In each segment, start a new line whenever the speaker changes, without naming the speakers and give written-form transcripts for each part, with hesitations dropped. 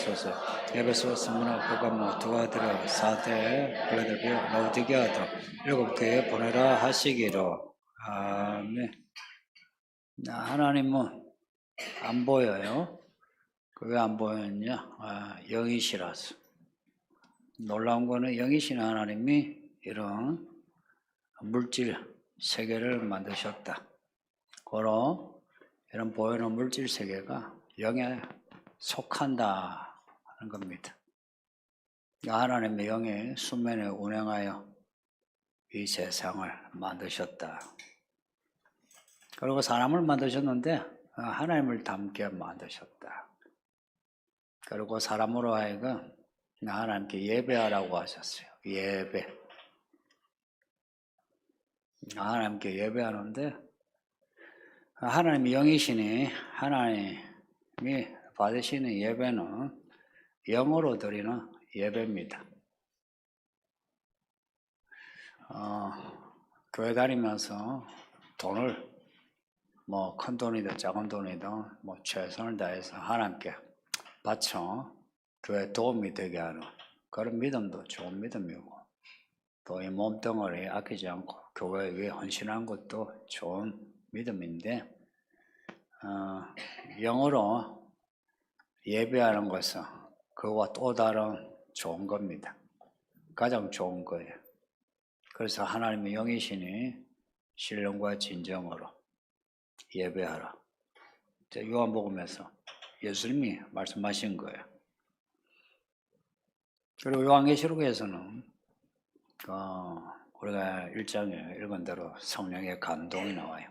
하옵소서. 에베소, 스무나, 베가모, 두아드라, 사대, 필라델피아, 라오디게아도 7교회 보내라 하시기로. 아멘. 하나님은 안 보여요. 왜 안 보였냐? 영이시라서. 놀라운 거는 영이신 하나님이 이런 물질 세계를 만드셨다. 고로 이런 보이는 물질 세계가 영에 속한다 하는 겁니다. 하나님의 영이 수면에 운행하여 이 세상을 만드셨다. 그리고 사람을 만드셨는데 하나님을 닮게 만드셨다. 그리고 사람으로 하여금 하나님께 예배하라고 하셨어요. 예배. 하나님께 예배하는데 하나님이 영이시니 하나님이 받으시는 예배는 영으로 드리는 예배입니다. 교회 다니면서 돈을 큰 돈이든 작은 돈이든 최선을 다해서 하나님께 바쳐 교회에 도움이 되게 하는 그런 믿음도 좋은 믿음이고, 또 이 몸뚱아리 아끼지 않고 교회에 위해 헌신한 것도 좋은 믿음인데, 영어로 예배하는 것은 그와 또 다른 좋은 겁니다. 가장 좋은 거예요. 그래서 하나님의 영이시니 신령과 진정으로 예배하라. 요한복음에서 예수님이 말씀하신 거예요. 그리고 요한계시록에서는 우리가 1장에 읽은 대로 성령의 감동이 나와요.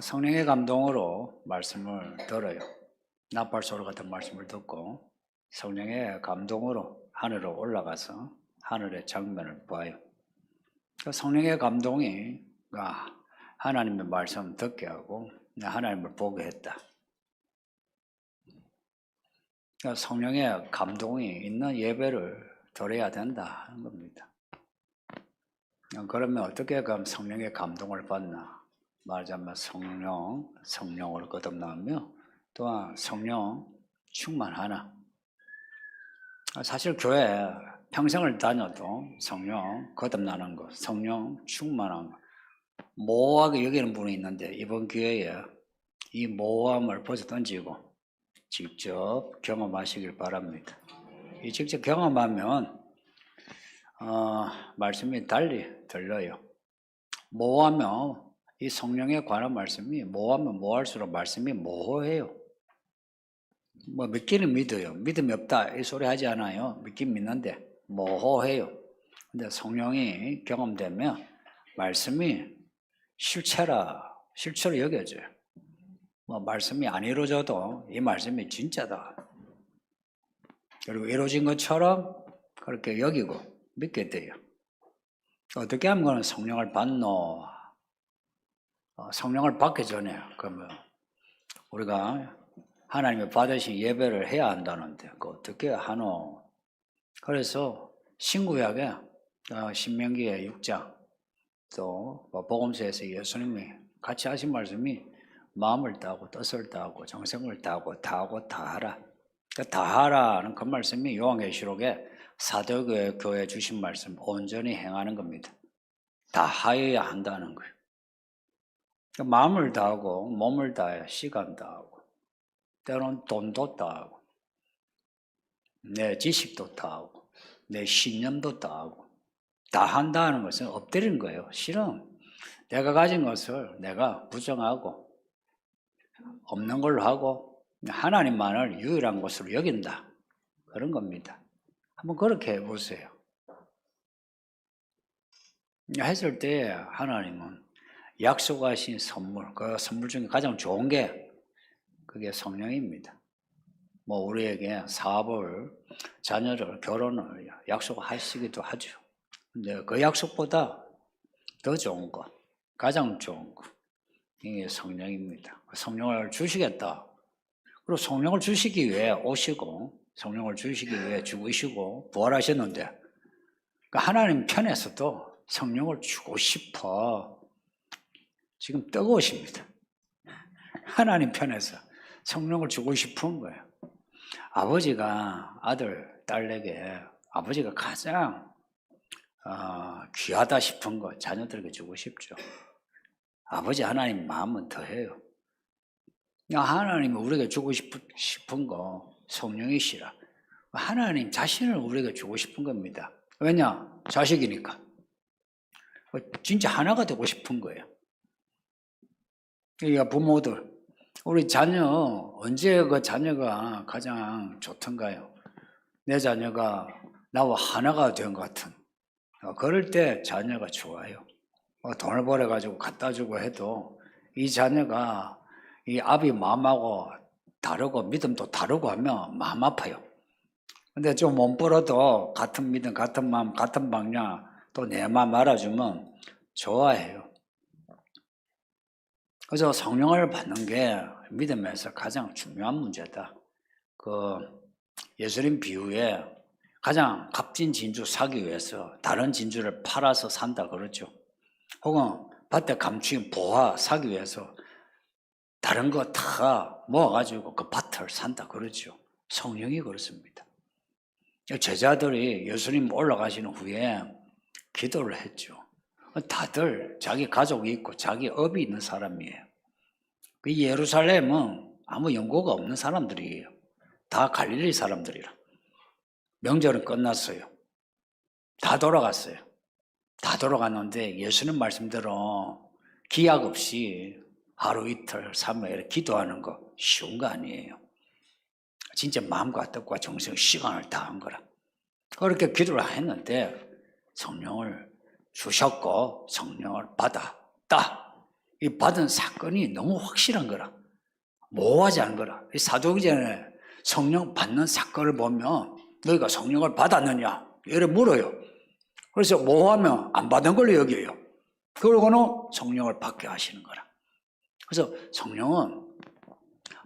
성령의 감동으로 말씀을 들어요. 나팔소리 같은 말씀을 듣고 성령의 감동으로 하늘로 올라가서 하늘의 장면을 봐요. 성령의 감동이 하나님의 말씀 듣게 하고 하나님을 보게 했다. 성령의 감동이 있는 예배를 드려야 된다 하는 겁니다. 그러면 어떻게 그럼 성령의 감동을 받나? 말하자면 성령으로 거듭나며 또한 성령 충만하나? 사실 교회 평생을 다녀도 성령 거듭나는 것, 성령 충만한 것, 모호하게 여기는 분이 있는데 이번 기회에 이 모호함을 벗어던지고 직접 경험하시길 바랍니다. 이 직접 경험하면 말씀이 달리 들려요. 모호하면 이 성령에 관한 말씀이 모호하면 모호할수록 말씀이 모호해요. 믿기는 믿어요. 믿음이 없다 이 소리 하지 않아요. 믿긴 믿는데 모호해요. 근데 성령이 경험되면 말씀이 실체로 여겨져요. 말씀이 안 이루어져도 이 말씀이 진짜다. 그리고 이루어진 것처럼 그렇게 여기고 믿게 돼요. 어떻게 하면 그는 성령을 받노? 성령을 받기 전에 그러면 우리가 하나님이 받으신 예배를 해야 한다는데 어떻게 하노? 그래서 신구약에 신명기의 6장 또 복음서에서 예수님이 같이 하신 말씀이 마음을 다하고 뜻을 다하고 정성을 다하고 다하라. 다하라는 그 말씀이 요한계시록에 사도교회에 주신 말씀 온전히 행하는 겁니다. 다하여야 한다는 거예요. 마음을 다하고 몸을 다해 시간 다하고 때로는 돈도 다하고 내 지식도 다하고 내 신념도 다하고 다 한다는 것은 엎드리는 거예요. 실은 내가 가진 것을 내가 부정하고 없는 걸로 하고 하나님만을 유일한 것으로 여긴다. 그런 겁니다. 한번 그렇게 해보세요. 했을 때 하나님은 약속하신 선물, 그 선물 중에 가장 좋은 게 그게 성령입니다. 우리에게 사업을, 자녀를, 결혼을 약속하시기도 하죠. 근데 그 약속보다 더 좋은 것, 가장 좋은 것, 이게 성령입니다. 성령을 주시겠다. 그리고 성령을 주시기 위해 오시고, 성령을 주시기 위해 죽으시고, 부활하셨는데, 하나님 편에서도 성령을 주고 싶어. 지금 뜨거우십니다. 하나님 편에서 성령을 주고 싶은 거예요. 아버지가 아들, 딸에게 아버지가 가장 귀하다 싶은 거 자녀들에게 주고 싶죠. 아버지 하나님 마음은 더해요. 하나님이 우리에게 주고 싶은 거 성령이시라. 하나님 자신을 우리에게 주고 싶은 겁니다. 왜냐? 자식이니까. 진짜 하나가 되고 싶은 거예요. 그러니까 부모들, 우리 자녀, 언제 그 자녀가 가장 좋던가요? 내 자녀가 나와 하나가 된 것 같은. 그럴 때 자녀가 좋아요. 돈을 벌어가지고 갖다 주고 해도 이 자녀가 이 아비 마음하고 다르고 믿음도 다르고 하면 마음 아파요. 근데 좀 못 벌어도 같은 믿음, 같은 마음, 같은 방향 또 내 마음 알아주면 좋아해요. 그래서 성령을 받는 게 믿음에서 가장 중요한 문제다. 그 예수님 비유에 가장 값진 진주 사기 위해서 다른 진주를 팔아서 산다 그러죠. 혹은 밭에 감추인 보화 사기 위해서 다른 거 다 모아가지고 그 밭을 산다 그러죠. 성령이 그렇습니다. 제자들이 예수님 올라가시는 후에 기도를 했죠. 다들 자기 가족이 있고 자기 업이 있는 사람이에요. 그 예루살렘은 아무 연고가 없는 사람들이에요. 다 갈릴리 사람들이라. 명절은 끝났어요. 다 돌아갔어요. 다 돌아갔는데 예수님 말씀대로 기약 없이 하루 이틀 3일 기도하는 거 쉬운 거 아니에요. 진짜 마음과 뜻과 정성, 시간을 다한 거라. 그렇게 기도를 했는데 성령을 주셨고 성령을 받았다. 이 받은 사건이 너무 확실한 거라. 모호하지 않은 거라. 이 사도행전에 성령 받는 사건을 보면 너희가 성령을 받았느냐? 이래 물어요. 그래서 모호하면 안 받은 걸로 여겨요. 그러고는 성령을 받게 하시는 거라. 그래서 성령은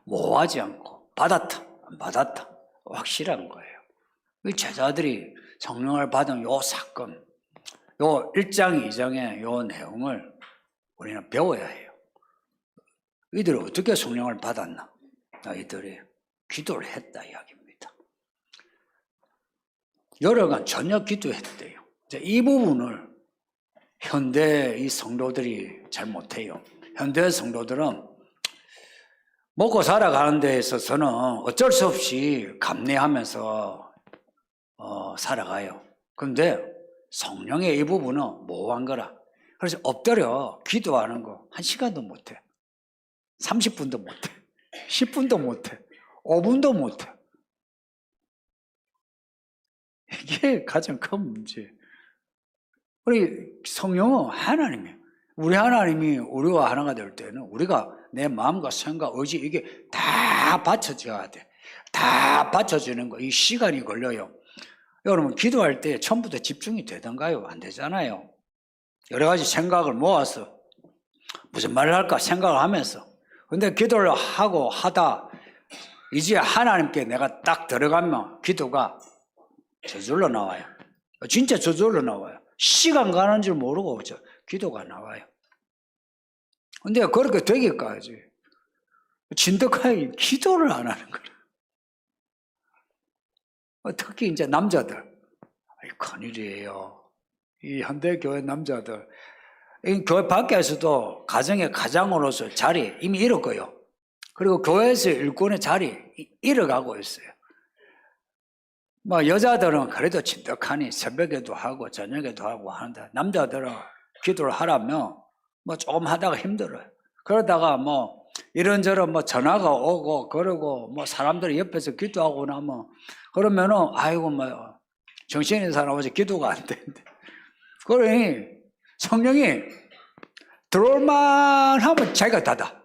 모호하지 않고 받았다, 안 받았다 확실한 거예요. 제자들이 성령을 받은 요 사건, 요 1장, 2장의 요 내용을 우리는 배워야 해요. 이들이 어떻게 성령을 받았나? 이들이 기도를 했다 이야기입니다. 여러간 저녁 기도했대요. 이 부분을 현대 이 성도들이 잘 못해요. 현대 성도들은 먹고 살아가는 데 있어서는 어쩔 수 없이 감내하면서 살아가요. 그런데 성령의 이 부분은 모호한 거라. 그래서 엎드려 기도하는 거 1시간도 못해. 30분도 못해. 10분도 못해. 5분도 못해. 이게 가장 큰 문제예요. 우리 성령은 하나님이에요. 우리 하나님이 우리와 하나가 될 때는 우리가 내 마음과 생각, 의지 이게 다 받쳐져야 돼. 다 받쳐지는 거. 이 시간이 걸려요. 여러분 기도할 때 처음부터 집중이 되던가요? 안 되잖아요. 여러 가지 생각을 모아서 무슨 말을 할까 생각을 하면서 근데 기도를 하고 하다 이제 하나님께 내가 딱 들어가면 기도가 저절로 나와요. 진짜 저절로 나와요. 시간 가는 줄 모르고 기도가 나와요. 근데 그렇게 되기까지 진득하게 기도를 안 하는 거예요. 특히 이제 남자들, 큰일이에요. 이 현대교회 남자들, 이 교회 밖에서도 가정의 가장으로서 자리 이미 잃었고요. 그리고 교회에서 일꾼의 자리 잃어가고 있어요. 여자들은 그래도 진득하니 새벽에도 하고 저녁에도 하고 하는데 남자들은 기도를 하라면 조금 하다가 힘들어요. 그러다가 이런저런 전화가 오고 그러고 사람들이 옆에서 기도하고 나면 그러면은 아이고 정신 있는 사람 어제 기도가 안 되는데 그러니 성령이 들어올만 하면 자기가 닫아.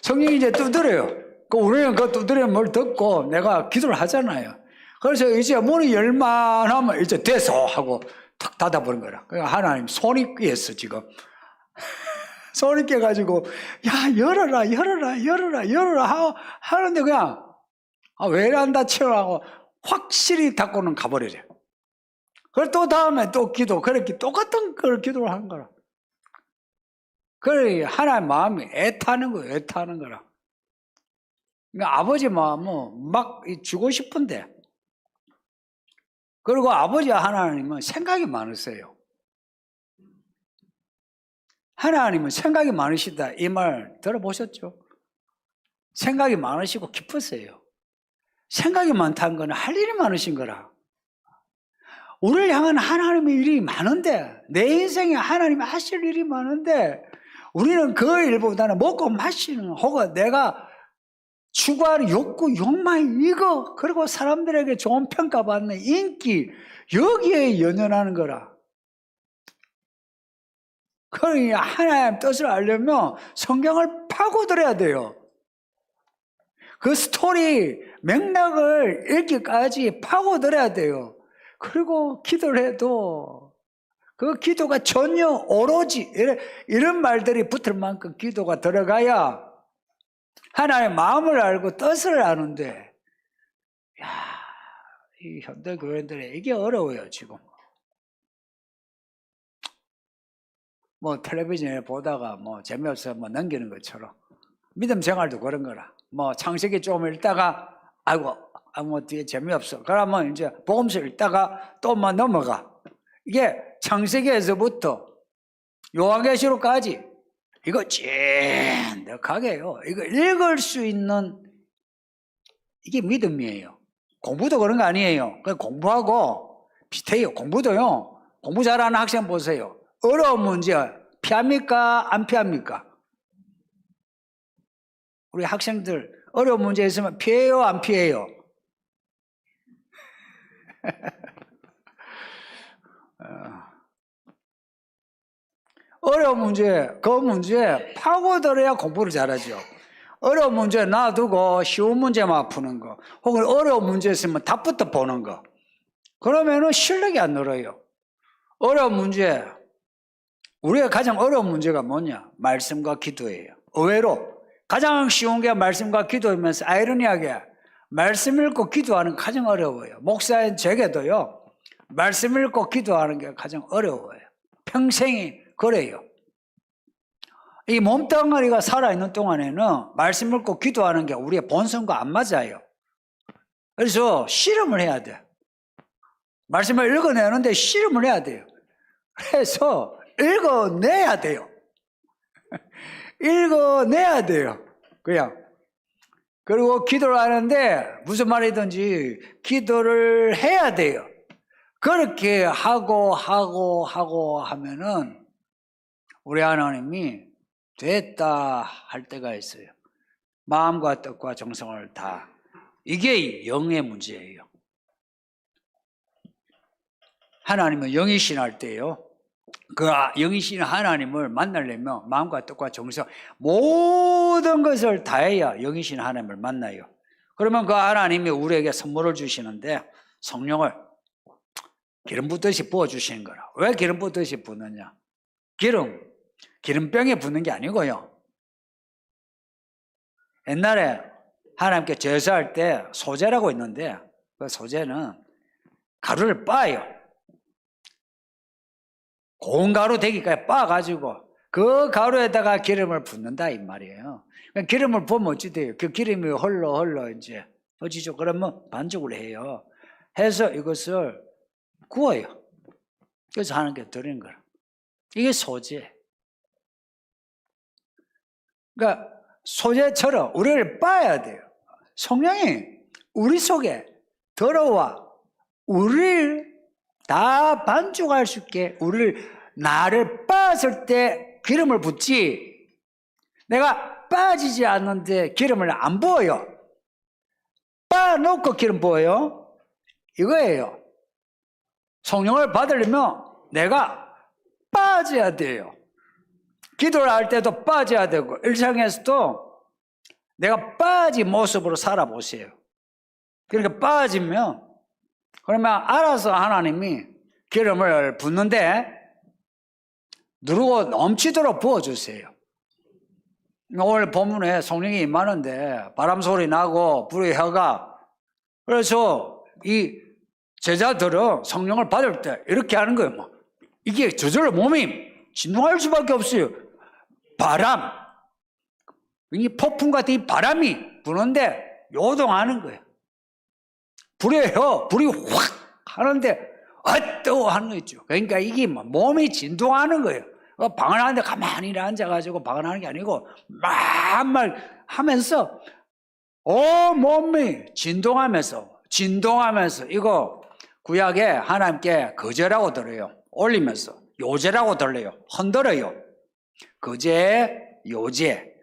성령이 이제 두드려요. 우리는 그 두드리는 말 듣고 내가 기도를 하잖아요. 그래서 이제 문이 열만 하면 이제 됐어 하고 탁 닫아버린 거라. 그러니까 하나님 손이 끼었어 지금. 손이 깨가지고 야 열어라 열어라 열어라 열어라 하는데 그냥 왜 안 닫혀라고 확실히 닫고는 가버리래. 그걸 또 다음에 또 기도 그렇게 똑같은 걸 기도를 하는 거라. 그래 하나님 마음이 애타는 거예요. 애타는 거라. 그러니까 아버지 마음은 막 주고 싶은데, 그리고 아버지 하나님은 생각이 많으세요. 하나님은 생각이 많으시다 이 말 들어보셨죠? 생각이 많으시고 깊으세요. 생각이 많다는 건 할 일이 많으신 거라. 우리를 향한 하나님의 일이 많은데, 내 인생에 하나님이 하실 일이 많은데, 우리는 그 일보다는 먹고 마시는, 혹은 내가 추구하는 욕구, 욕망, 이거, 그리고 사람들에게 좋은 평가받는 인기, 여기에 연연하는 거라. 그러니 하나님 뜻을 알려면 성경을 파고들어야 돼요. 그 스토리, 맥락을 읽기까지 파고들어야 돼요. 그리고 기도를 해도 그 기도가 전혀 오로지 이런 말들이 붙을 만큼 기도가 들어가야 하나님의 마음을 알고 뜻을 아는데, 이 현대 교회들이 이게 어려워요. 지금 뭐 텔레비전에 보다가 뭐 재미없어 뭐 넘기는 것처럼 믿음 생활도 그런 거라. 뭐 창세기 좀 읽다가 아이고 뭐 뒤에 재미없어. 그러면 이제 복음서 읽다가 또 뭐 넘어가. 이게 창세기에서부터 요한계시록까지 이거 찐득하게요. 이거 읽을 수 있는 이게 믿음이에요. 공부도 그런 거 아니에요. 그냥 공부하고 비슷해요. 공부도요. 공부 잘하는 학생 보세요. 어려운 문제 피합니까? 안 피합니까? 우리 학생들 어려운 문제 있으면 피해요? 안 피해요? 어려운 문제, 그 문제 파고들어야 공부를 잘하죠. 어려운 문제 놔두고 쉬운 문제만 푸는 거, 혹은 어려운 문제 있으면 답부터 보는 거, 그러면은 실력이 안 늘어요. 어려운 문제, 우리가 가장 어려운 문제가 뭐냐? 말씀과 기도예요. 의외로 가장 쉬운 게 말씀과 기도이면서 아이러니하게 말씀 읽고 기도하는 게 가장 어려워요. 목사인 제게도요, 말씀 읽고 기도하는 게 가장 어려워요. 평생이 그래요. 이 몸뚱아리가 살아있는 동안에는 말씀 읽고 기도하는 게 우리의 본성과 안 맞아요. 그래서 실험을 해야 돼. 말씀을 읽어내는데 실험을 해야 돼요. 그래서 읽어내야 돼요. 읽어내야 돼요. 그냥. 그리고 기도를 하는데 무슨 말이든지 기도를 해야 돼요. 그렇게 하고 하면은 우리 하나님이 됐다 할 때가 있어요. 마음과 뜻과 정성을 다. 이게 영의 문제예요. 하나님은 영이신 할 때요, 그 영이신 하나님을 만나려면 마음과 뜻과 정성 모든 것을 다해야 영이신 하나님을 만나요. 그러면 그 하나님이 우리에게 선물을 주시는데 성령을 기름 붓듯이 부어주시는 거라. 왜 기름 붓듯이 붓느냐? 기름병에 붓는 게 아니고요. 옛날에 하나님께 제사할 때 소제라고 있는데, 그 소제는 가루를 빻아요. 고운 가루 되기까지 빻아가지고 그 가루에다가 기름을 붓는다 이 말이에요. 기름을 부으면 어찌 돼요? 그 기름이 흘러 이제 어찌죠? 그러면 반죽을 해요. 해서 이것을 구워요. 그래서 하나님께 드리는 거라. 이게 소제. 그러니까 소제처럼 우리를 빻아야 돼요. 성령이 우리 속에 들어와 우리를 다 반죽할 수 있게 나를 빻았을 때 기름을 붓지, 내가 빠지지 않는데 기름을 안 부어요. 빻아놓고 기름 부어요. 이거예요. 성령을 받으려면 내가 빠져야 돼요. 기도를 할 때도 빠져야 되고, 일상에서도 내가 빠진 모습으로 살아보세요. 그러니까 빠지면, 그러면 알아서 하나님이 기름을 붓는데 누르고 넘치도록 부어주세요. 오늘 본문에 성령이 임하는데 바람 소리 나고 불의 혀가, 그래서 이 제자들은 성령을 받을 때 이렇게 하는 거예요. 뭐. 이게 저절로 몸이 진동할 수밖에 없어요. 바람, 이 폭풍 같은 이 바람이 부는데 요동하는 거예요. 불이에요. 불이 확 하는데 어떠 하는 거 있죠. 그러니까 이게 몸이 진동하는 거예요. 방을 하는데 가만히 앉아가지고 방을 하는 게 아니고 막 하면서 몸이 진동하면서 이거 구약에 하나님께 거제라고 들어요. 올리면서 요제라고 들려요. 흔들어요. 거제, 요제.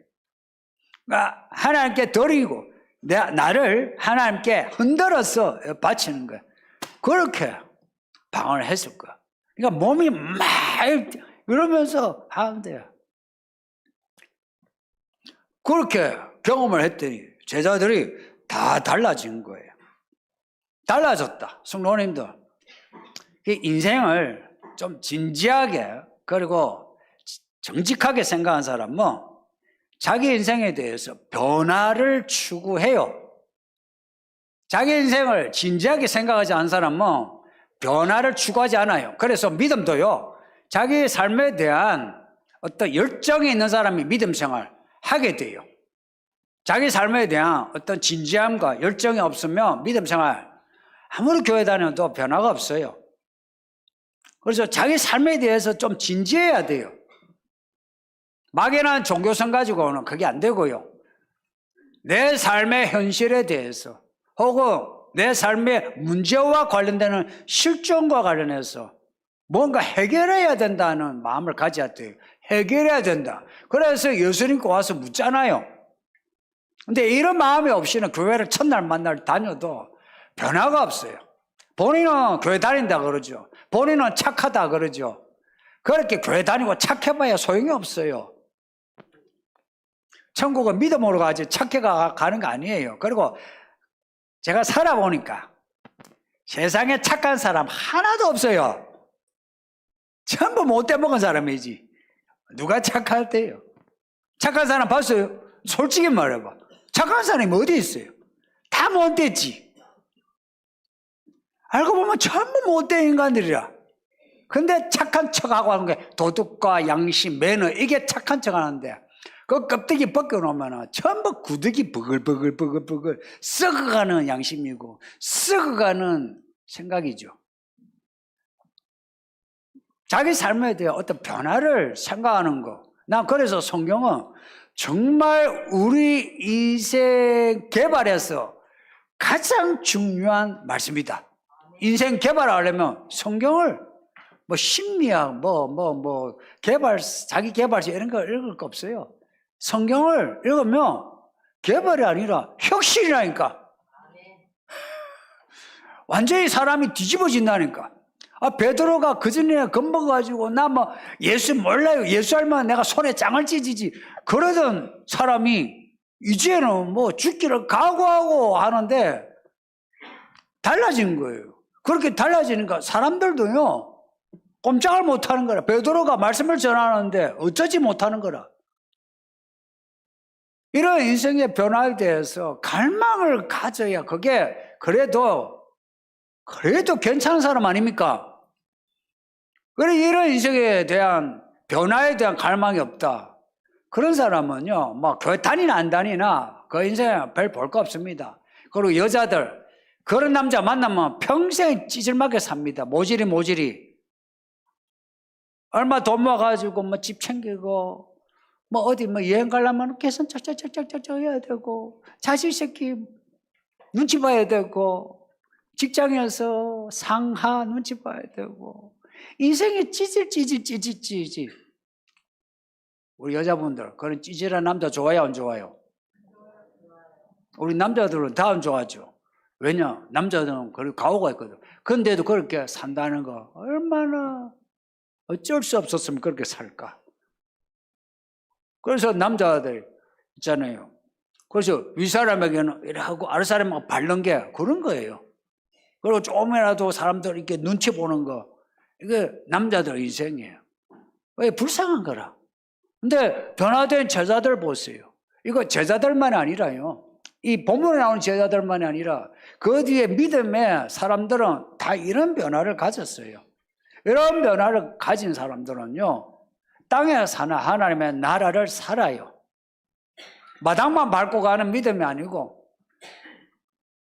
그러니까 하나님께 드리고 나를 하나님께 흔들어서 바치는 거야. 그렇게 방언을 했을 거야. 그러니까 몸이 막 이러면서 하면 돼요. 그렇게 경험을 했더니 제자들이 다 달라진 거예요. 달라졌다. 성도님들. 인생을 좀 진지하게 그리고 정직하게 생각한 사람은 자기 인생에 대해서 변화를 추구해요. 자기 인생을 진지하게 생각하지 않은 사람은 변화를 추구하지 않아요. 그래서 믿음도요, 자기 삶에 대한 어떤 열정이 있는 사람이 믿음 생활 하게 돼요. 자기 삶에 대한 어떤 진지함과 열정이 없으면 믿음 생활 아무리 교회 다녀도 변화가 없어요. 그래서 자기 삶에 대해서 좀 진지해야 돼요. 막연한 종교성 가지고는 그게 안 되고요. 내 삶의 현실에 대해서 혹은 내 삶의 문제와 관련되는 실존과 관련해서 뭔가 해결해야 된다는 마음을 가져야 돼요. 해결해야 된다. 그래서 예수님께 와서 묻잖아요. 근데 이런 마음이 없이는 교회를 첫날 만날 다녀도 변화가 없어요. 본인은 교회 다닌다 그러죠. 본인은 착하다 그러죠. 그렇게 교회 다니고 착해봐야 소용이 없어요. 천국은 믿음으로 가지 착해 가는 거 아니에요. 그리고 제가 살아보니까 세상에 착한 사람 하나도 없어요. 전부 못돼 먹은 사람이지. 누가 착할때요? 착한 사람 봤어요? 솔직히 말해봐. 착한 사람이 어디 있어요? 다 못됐지. 알고 보면 전부 못된 인간들이라. 근데 착한 척하고 하는 게 도덕과 양심, 매너, 이게 착한 척 하는데 그 껍데기 벗겨놓으면 전부 구더기 버글버글 썩어가는 양심이고 썩어가는 생각이죠. 자기 삶에 대해 어떤 변화를 생각하는 거. 난 그래서 성경은 정말 우리 인생 개발에서 가장 중요한 말씀이다. 인생 개발하려면 성경을 심리학, 개발, 자기 개발서 이런 거 읽을 거 없어요. 성경을 읽으면 개발이 아니라 혁신이라니까. 완전히 사람이 뒤집어진다니까. 베드로가 그전에 겁먹어가지고 나 예수 몰라요. 예수 알면 내가 손에 짱을 찢지. 그러던 사람이 이제는 죽기를 각오하고 하는데 달라진 거예요. 그렇게 달라지니까 사람들도요, 꼼짝을 못하는 거라. 베드로가 말씀을 전하는데 어쩌지 못하는 거라. 이런 인생의 변화에 대해서 갈망을 가져야 그게 그래도 괜찮은 사람 아닙니까? 그래, 이런 인생에 대한 변화에 대한 갈망이 없다. 그런 사람은요, 교회 다니나 안 다니나 그 인생에 별 볼 거 없습니다. 그리고 여자들, 그런 남자 만나면 평생 찌질하게 삽니다. 모질이. 얼마 돈 모아가지고 집 챙기고, 어디 여행 가려면 계산 짝짝짝짝짝 해야 되고, 자식 새끼 눈치 봐야 되고, 직장에서 상하 눈치 봐야 되고, 인생이 찌질. 우리 여자분들, 그런 찌질한 남자 좋아요, 안 좋아요? 우리 남자들은 다 안 좋아하죠. 왜냐? 남자들은 그런 가오가 있거든. 근데도 그렇게 산다는 거, 얼마나 어쩔 수 없었으면 그렇게 살까? 그래서 남자들 있잖아요. 그래서 윗사람에게는 이래 하고 아랫사람하고 바른 게 그런 거예요. 그리고 조금이라도 사람들 이렇게 눈치 보는 거, 이게 남자들 인생이에요. 왜? 불쌍한 거라. 근데 변화된 제자들 보세요. 이거 제자들만이 아니라요. 이 본문에 나오는 제자들만이 아니라 그 뒤에 믿음의 사람들은 다 이런 변화를 가졌어요. 이런 변화를 가진 사람들은요, 땅에 사는 하나님의 나라를 살아요. 마당만 밟고 가는 믿음이 아니고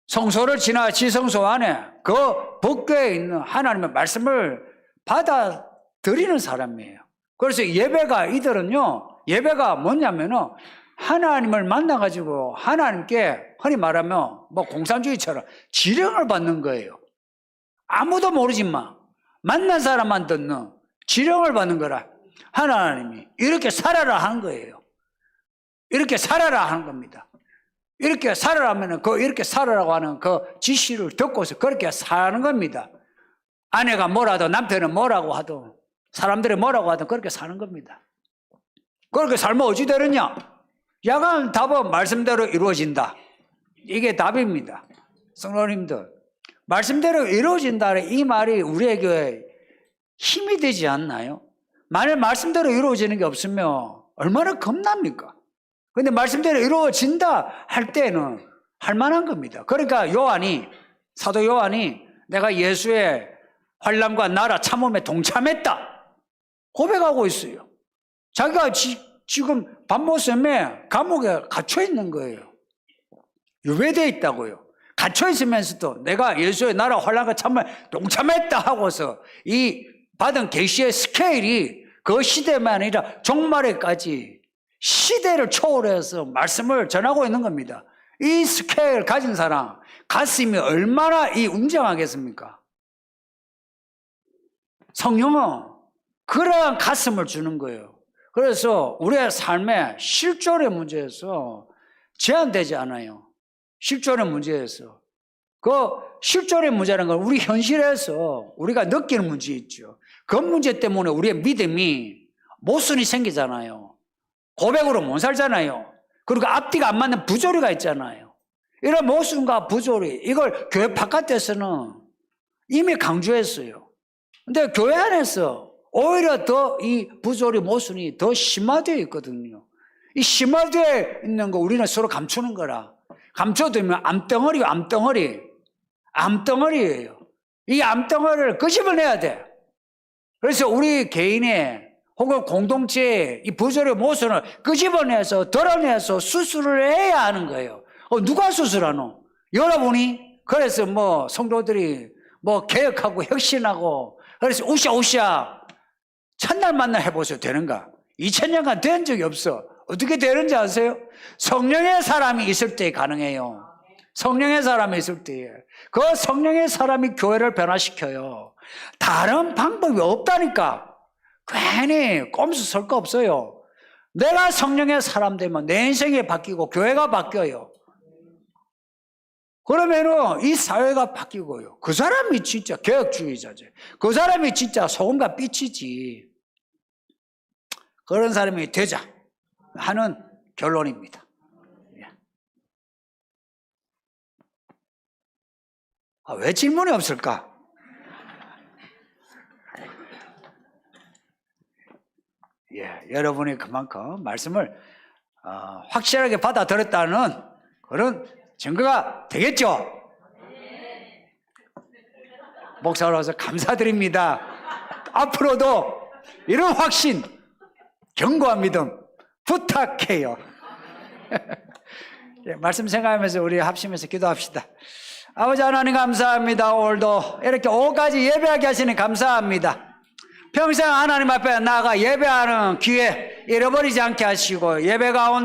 성소를 지나 지성소 안에 그 법궤에 있는 하나님의 말씀을 받아들이는 사람이에요. 그래서 예배가 이들은요, 예배가 뭐냐면은 하나님을 만나가지고 하나님께 흔히 말하면 뭐 공산주의처럼 지령을 받는 거예요. 아무도 모르지만 만난 사람만 듣는 지령을 받는 거라. 하나님이 이렇게 살아라 하는 거예요. 이렇게 살아라 하는 겁니다. 이렇게 살아라 하면은 이렇게 살아라고 하는 그 지시를 듣고서 그렇게 사는 겁니다. 아내가 뭐라도 남편은 뭐라고 하든 사람들이 뭐라고 하든 그렇게 사는 겁니다. 그렇게 살면 어찌 되느냐? 야간 답은 말씀대로 이루어진다. 이게 답입니다. 성도님들, 말씀대로 이루어진다는 이 말이 우리에게 힘이 되지 않나요? 만약 말씀대로 이루어지는 게 없으면 얼마나 겁납니까? 근데 말씀대로 이루어진다 할 때는 할 만한 겁니다. 그러니까 사도 요한이 내가 예수의 환난과 나라 참음에 동참했다 고백하고 있어요. 자기가 지금 반모섬에 감옥에 갇혀 있는 거예요. 유배되어 있다고요. 갇혀 있으면서도 내가 예수의 나라 환난과 참음에 동참했다 하고서 이 받은 계시의 스케일이 그 시대만 아니라 종말에까지 시대를 초월해서 말씀을 전하고 있는 겁니다. 이 스케일 가진 사람 가슴이 얼마나 웅장하겠습니까? 성령은 그러한 가슴을 주는 거예요. 그래서 우리의 삶에 실존의 문제에서 제한되지 않아요. 실존의 문제에서. 그 실존의 문제라는 건 우리 현실에서 우리가 느끼는 문제 있죠. 그 문제 때문에 우리의 믿음이 모순이 생기잖아요. 고백으로 못 살잖아요. 그리고 앞뒤가 안 맞는 부조리가 있잖아요. 이런 모순과 부조리, 이걸 교회 바깥에서는 이미 강조했어요. 근데 교회 안에서 오히려 더 이 부조리, 모순이 더 심화되어 있거든요. 이 심화되어 있는 거 우리는 서로 감추는 거라. 감춰두면 암덩어리예요. 이 암덩어리를 끄집어내야 돼. 그래서 우리 개인의 혹은 공동체의 이 부조리, 모순을 끄집어내서 드러내서 수술을 해야 하는 거예요. 누가 수술하노? 여러분이? 그래서 뭐 성도들이 뭐 개혁하고 혁신하고 그래서 우샤 첫날 만나 해보세요. 되는가? 2000년간 된 적이 없어. 어떻게 되는지 아세요? 성령의 사람이 있을 때 가능해요. 성령의 사람이 있을 때에. 그 성령의 사람이 교회를 변화시켜요. 다른 방법이 없다니까. 괜히 꼼수 쓸 거 없어요. 내가 성령의 사람 되면 내 인생이 바뀌고 교회가 바뀌어요. 그러면은 이 사회가 바뀌고요. 그 사람이 진짜 개혁주의자지. 그 사람이 진짜 소금과 빛이지. 그런 사람이 되자 하는 결론입니다. 왜 질문이 없을까? 여러분이 그만큼 말씀을 확실하게 받아들였다는 그런 증거가 되겠죠? 목사로서 감사드립니다. 앞으로도 이런 확신, 견고한 믿음 부탁해요. 말씀 생각하면서 우리 합심해서 기도합시다. 아버지 하나님 감사합니다. 오늘도 이렇게 오후까지 예배하게 하시니 감사합니다. 평생 하나님 앞에 나아가 예배하는 기회 잃어버리지 않게 하시고 예배 가운데